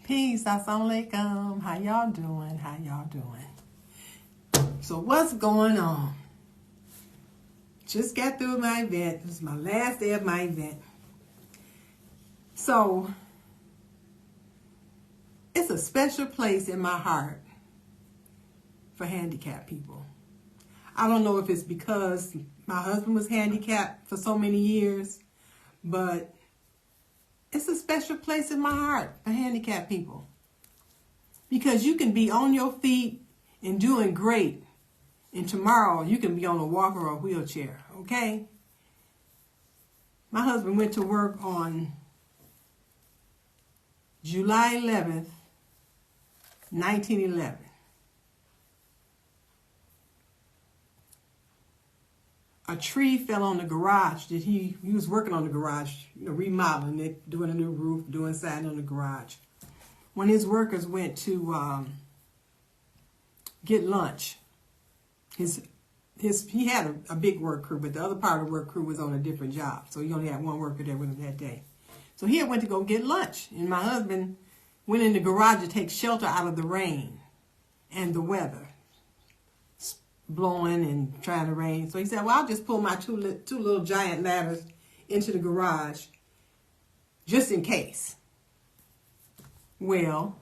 Peace, assalamu alaikum. How y'all doing? How y'all doing? So what's going on? Just got through my event. This is my last day of my event. So it's a special place in my heart for handicapped people. I don't know if it's because my husband was handicapped for so many years, but it's a special place in my heart for handicapped people. Because you can be on your feet and doing great, and tomorrow you can be on a walker or a wheelchair, okay? My husband went to work on July 11th, 1911. A tree fell on the garage that he was working on the garage, remodeling it, doing a new roof, doing siding on the garage. When his workers went to get lunch, he had a big work crew, but the other part of the work crew was on a different job, so he only had one worker there with him that day. So he had went to go get lunch, and my husband went in the garage to take shelter out of the rain and the weather blowing and trying to rain. So he said, well, I'll just pull my two little giant ladders into the garage just in case. Well,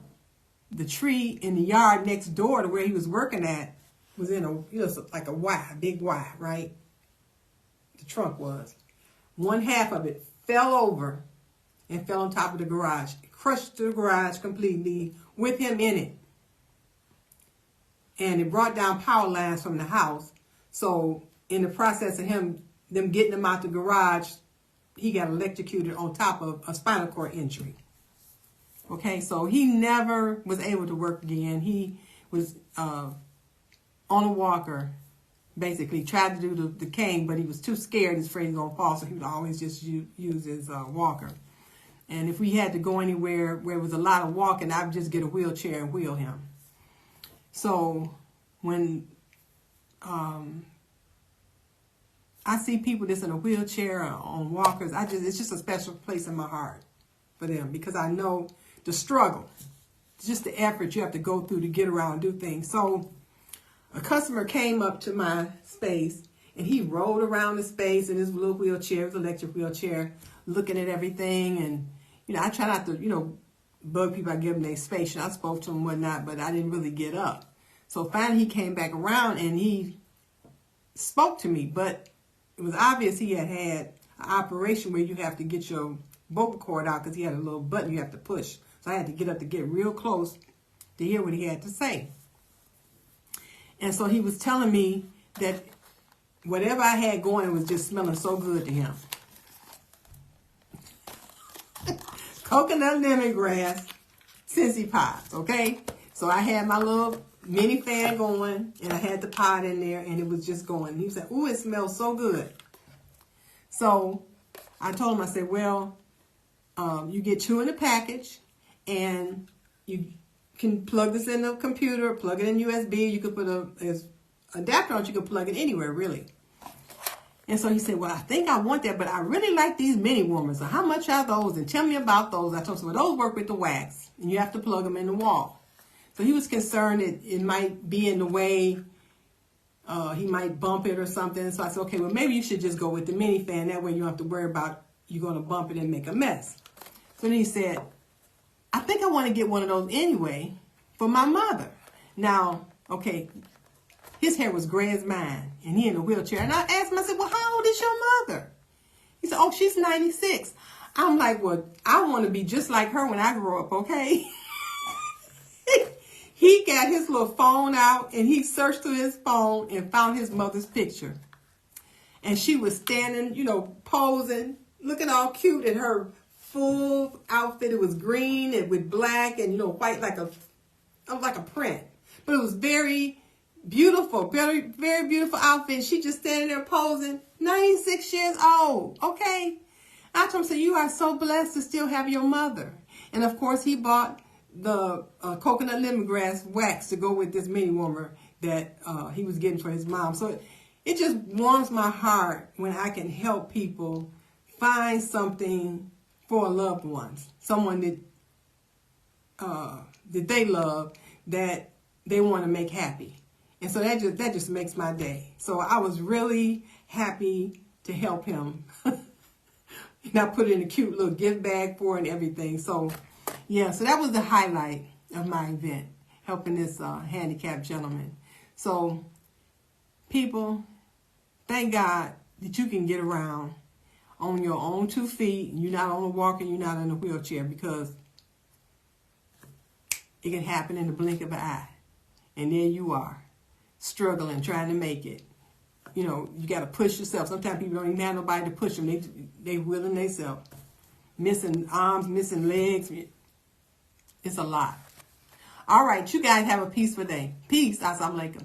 the tree in the yard next door to where he was working at was in like a Y, big Y, right? The trunk was. One half of it fell over and fell on top of the garage. It crushed the garage completely with him in it. And it brought down power lines from the house. So in the process of them getting him out the garage, he got electrocuted on top of a spinal cord injury. Okay, so he never was able to work again. He was on a walker, basically. Tried to do the cane, but he was too scared. He's afraid he's going to fall, so he would always just use his walker. And if we had to go anywhere where there was a lot of walking, I would just get a wheelchair and wheel him. So when I see people that's in a wheelchair or on walkers, it's just a special place in my heart for them, because I know the struggle, just the effort you have to go through to get around and do things. So a customer came up to my space, and he rolled around the space in his little wheelchair, his electric wheelchair, looking at everything. And, I try not to, bug people. I give them their space, and I spoke to them and whatnot, but I didn't really get up. So finally he came back around and he spoke to me, but it was obvious he had an operation where you have to get your vocal cord out, because he had a little button you have to push. So I had to get up to get real close to hear what he had to say. And so he was telling me that whatever I had going was just smelling so good to him. Coconut lemongrass Scentsy pods, okay? So I had my little mini fan going, and I had the pod in there, and it was just going. He said, ooh, it smells so good. So I told him, I said, well, you get 2 in a package, and you can plug this in the computer, plug it in USB. You could put an adapter on it. You can plug it anywhere, really. And so he said, well, I think I want that, but I really like these mini warmers. So how much are those? And tell me about those. I told him, well, those work with the wax, and you have to plug them in the wall. So he was concerned that it might be in the way. He might bump it or something. So I said, okay, well, maybe you should just go with the mini fan. That way you don't have to worry about you're going to bump it and make a mess. So then he said, I think I want to get one of those anyway for my mother. Now, okay, his hair was gray as mine, and he in a wheelchair. And I asked him, I said, well, how old is your mother? He said, oh, she's 96. I'm like, well, I want to be just like her when I grow up, okay? He got his little phone out, and he searched through his phone and found his mother's picture. And she was standing, posing, looking all cute in her full outfit. It was green and with black and, white like a print. But it was very beautiful, very, very beautiful outfit. She just standing there posing, 96 years old, okay? I told him, so you are so blessed to still have your mother. And, of course, he bought the coconut lemongrass wax to go with this mini warmer that he was getting for his mom. So it just warms my heart when I can help people find something for loved ones, someone that that they love, that they want to make happy. And so that just makes my day. So I was really happy to help him. And I put it in a cute little gift bag for and everything. So yeah, so that was the highlight of my event, helping this handicapped gentleman. So people, thank God that you can get around on your own 2 feet. You're not on a walker, you're not in a wheelchair, because it can happen in the blink of an eye. And there you are, struggling, trying to make it. You know, you got to push yourself. Sometimes people don't even have nobody to push them. They willing themselves. Missing arms, missing legs. It's a lot. All right, you guys have a peaceful day. Peace. Assalamu alaikum.